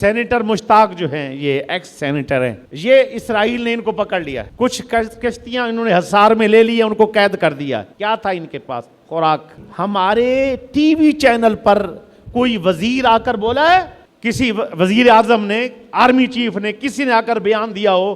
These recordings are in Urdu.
سینیٹر مشتاق جو ہیں، یہ ایکس سینیٹر ہیں، یہ اسرائیل نے ان کو پکڑ لیا، کچھ کشتیاں انہوں نے حصار میں لے لی، ان کو قید کر دیا۔ کیا تھا ان کے پاس؟ خوراک۔ ہمارے ٹی وی چینل پر کوئی وزیر آ کر بولا ہے، کسی وزیر اعظم نے، آرمی چیف نے، کسی نے آ کر بیان دیا ہو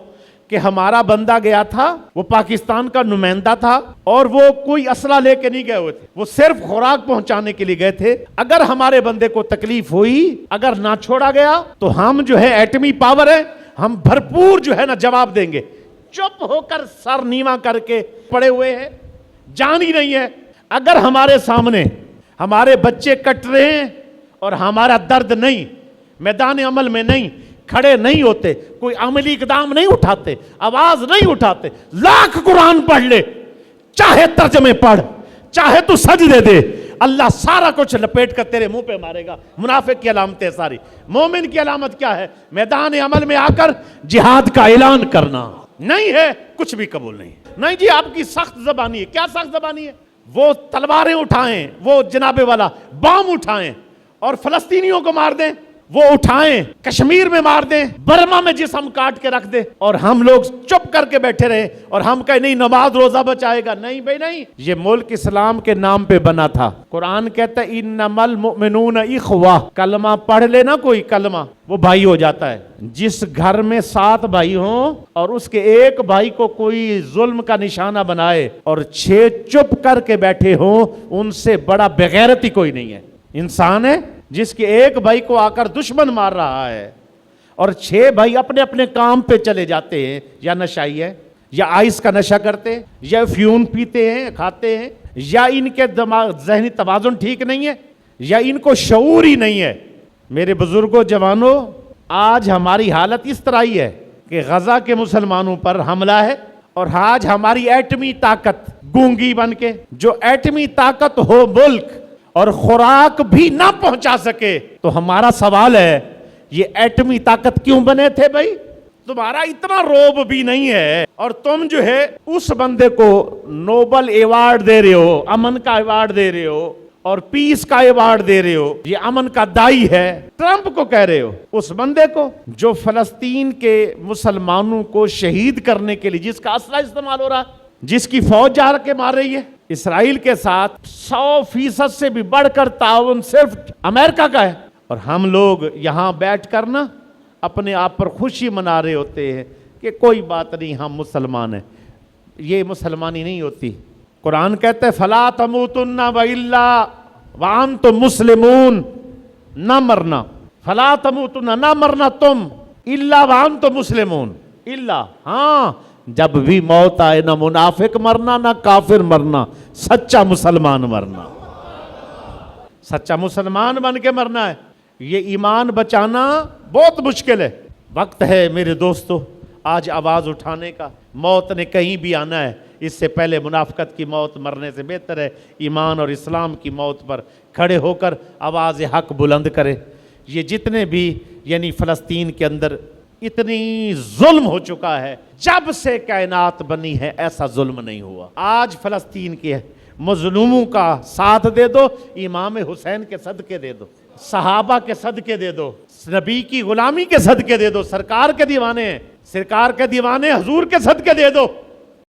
کہ ہمارا بندہ گیا تھا، وہ پاکستان کا نمائندہ تھا اور وہ کوئی اسلحہ لے کے نہیں گئے ہوئے تھے، وہ صرف خوراک پہنچانے کے لیے گئے تھے، اگر ہمارے بندے کو تکلیف ہوئی، اگر نہ چھوڑا گیا تو ہم جو ہے ایٹمی پاور ہے، ہم بھرپور جو ہے نا جواب دیں گے۔ چپ ہو کر سر نیواں کر کے پڑے ہوئے ہیں، جان ہی نہیں ہے۔ اگر ہمارے سامنے ہمارے بچے کٹ رہے ہیں اور ہمارا درد نہیں، میدان عمل میں نہیں، کھڑے نہیں ہوتے، کوئی عملی اقدام نہیں اٹھاتے، آواز نہیں اٹھاتے، لاکھ قرآن پڑھ لے، چاہے ترجمے پڑھ، چاہے تو سجدے دے، اللہ سارا کچھ لپیٹ کر تیرے منہ پہ مارے گا۔ منافق کی علامتیں ساری۔ مومن کی علامت کیا ہے؟ میدان عمل میں آ کر جہاد کا اعلان کرنا۔ نہیں ہے کچھ بھی قبول نہیں۔ نہیں جی آپ کی سخت زبانی ہے۔ کیا سخت زبانی ہے؟ وہ تلواریں اٹھائیں، وہ جناب والا بام اٹھائیں اور فلسطینیوں کو مار دیں، وہ اٹھائیں کشمیر میں مار دیں، برما میں جسم کاٹ کے رکھ دیں، اور ہم لوگ چپ کر کے بیٹھے رہے اور ہم کہیں نہیں نماز روزہ بچائے گا۔ نہیں بھائی نہیں، یہ ملک اسلام کے نام پہ بنا تھا۔ قرآن کہتا ہے انما المؤمنون اخوہ، کلمہ پڑھ لینا کوئی کلمہ وہ بھائی ہو جاتا ہے۔ جس گھر میں 7 بھائی ہوں اور اس کے ایک بھائی کو کوئی ظلم کا نشانہ بنائے اور 6 چپ کر کے بیٹھے ہوں، ان سے بڑا بغیرتی کوئی نہیں ہے۔ انسان ہے جس کے ایک بھائی کو آ کر دشمن مار رہا ہے اور 6 بھائی اپنے اپنے کام پہ چلے جاتے ہیں، یا نشائی ہے، یا آئس کا نشہ کرتے ہیں، یا فیون پیتے ہیں کھاتے ہیں، یا ان کے دماغ ذہنی توازن ٹھیک نہیں ہے، یا ان کو شعور ہی نہیں ہے۔ میرے بزرگوں، جوانوں، آج ہماری حالت اس طرح ہی ہے کہ غزہ کے مسلمانوں پر حملہ ہے، اور آج ہماری ایٹمی طاقت گونگی بن کے، جو ایٹمی طاقت ہو ملک اور خوراک بھی نہ پہنچا سکے، تو ہمارا سوال ہے یہ ایٹمی طاقت کیوں بنے تھے بھائی؟ تمہارا اتنا روب بھی نہیں ہے، اور تم جو ہے اس بندے کو نوبل ایوارڈ دے رہے ہو، امن کا ایوارڈ دے رہے ہو اور پیس کا ایوارڈ دے رہے ہو، یہ امن کا دائی ہے، ٹرمپ کو کہہ رہے ہو، اس بندے کو جو فلسطین کے مسلمانوں کو شہید کرنے کے لیے جس کا اسلحہ استعمال ہو رہا ہے، جس کی فوج جا کے مار رہی ہے۔ اسرائیل کے ساتھ 100% سے بھی بڑھ کر تعاون صرف امریکہ کا ہے، اور ہم لوگ یہاں بیٹھ کر نا اپنے آپ پر خوشی منا رہے ہوتے ہیں کہ کوئی بات نہیں ہم مسلمان ہیں۔ یہ مسلمانی نہیں ہوتی۔ قرآن کہتا ہے فَلَا تَمُوتُنَّ وَإِلَّا وَأَنْتُمْ مُسْلِمُونَ، نہ مرنا، فَلَا تَمُوتُنَّ، نہ مرنا تم، إِلَّا وَأَنْتُمْ مُسْلِمُونَ، إِلَّا، ہاں جب بھی موت آئے، نہ منافق مرنا، نہ کافر مرنا، سچا مسلمان مرنا، سچا مسلمان بن کے مرنا ہے۔ یہ ایمان بچانا بہت مشکل ہے۔ وقت ہے میرے دوستو آج آواز اٹھانے کا۔ موت نے کہیں بھی آنا ہے، اس سے پہلے منافقت کی موت مرنے سے بہتر ہے ایمان اور اسلام کی موت پر کھڑے ہو کر آواز حق بلند کرے۔ یہ جتنے بھی یعنی فلسطین کے اندر اتنی ظلم ہو چکا ہے، جب سے کائنات بنی ہے ایسا ظلم نہیں ہوا۔ آج فلسطین کے مظلوموں کا ساتھ دے دو، امام حسین کے صدقے دے دو، صحابہ کے صدقے دے دو، نبی کی غلامی کے صدقے دے دو، سرکار کے دیوانے ہیں، سرکار کے دیوانے حضور کے صدقے دے دو۔